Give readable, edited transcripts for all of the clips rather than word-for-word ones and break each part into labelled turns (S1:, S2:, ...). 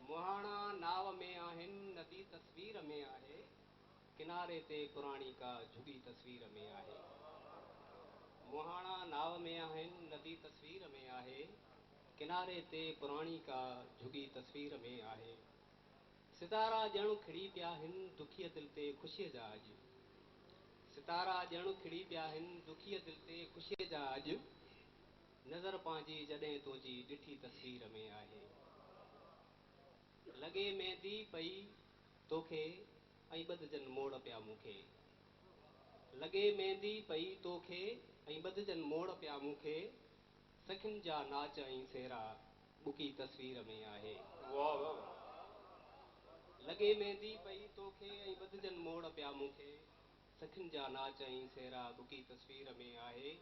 S1: मुहाणा नाव में आहिन नदी तस्वीर में आहे किनारे ते पुराणी का झुगी तस्वीर में आहे मुहाणा नाव में आहिन नदी तस्वीर में आहे किनारे ते पुराणी का झुगी तस्वीर में आहे सितारा ॼण खिड़ी पिया आहिनि दुखीअ दिल ते ख़ुशीअ जा अॼु सितारा ॼण खिड़ी पिया आहिनि दुखीअ दिल ते ख़ुशीअ जा अॼु नज़र पंहिंजी जॾहिं तुंहिंजी ॾिठी तस्वीर में आहे लॻे मेंदी पई तोखे ऐं ॿधजनि मोड़ पिया मूंखे लॻे मेंदी पई तोखे ऐं ॿधजनि मोड़ पिया मूंखे सखियुनि जा नाच ऐं सेरा ॿुकी तस्वीर में आहे लॻे मेंदी पई तोखे ऐं ॿधजनि मोड़ पिया मूंखे सखियुनि जा नाच ऐं सेरा ॿुकी तस्वीर में आहे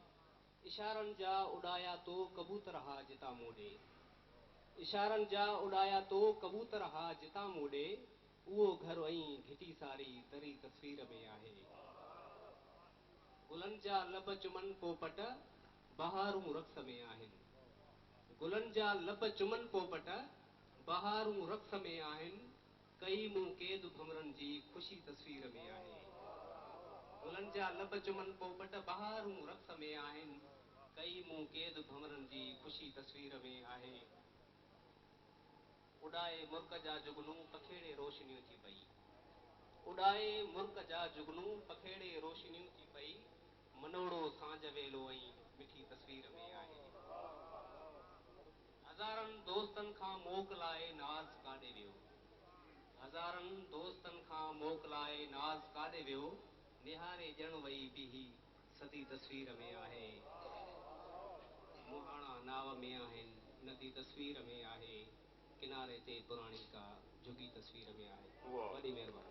S1: इशारनि जा उॾाया तो कबूतर हा जितां मूं ॾे इशारनि जा उॾाया तो कबूतर हा जितां मूं ॾे उहो घर ऐं घिटी सारी तरी तस्वीर में आहे गुलनि जा लब चुमन पोपट बहारूं रक़्स में आहिनि गुलनि जा लब चुमन पोपट बहारूं रक़्स में आहिनि कई मूं क़ैद भमरनि जी ख़ुशी तस्वीर में आहे गुलनि जा लब चुमन पोपट बहारूं रक़्स में आहिनि कई मूं क़ैद भमरनि जी ख़ुशी तस्वीर में आहे उॾाए मुर्क जा जुगनू पखेड़े रोशनियूं थी पई उॾाए मुर्क जा जुगनू पखेड़े रोशनियूं थी पई मनोड़ो सांझ वेलो ऐं मिठी तस्वीर में आहे हज़ारनि दोस्तनि खां मोकलाए नाज़ काॾे वियो हज़ारनि दोस्तनि खां मोकलाए नाज़ काॾे वियो निहारे ॼण वई बीही सदी तस्वीर में आहे मुहाणा नाव में आहिनि नदी तस्वीर में आहे किनारे ते पुराणी का झुगी तस्वीर में आहे वॾी महिरबानी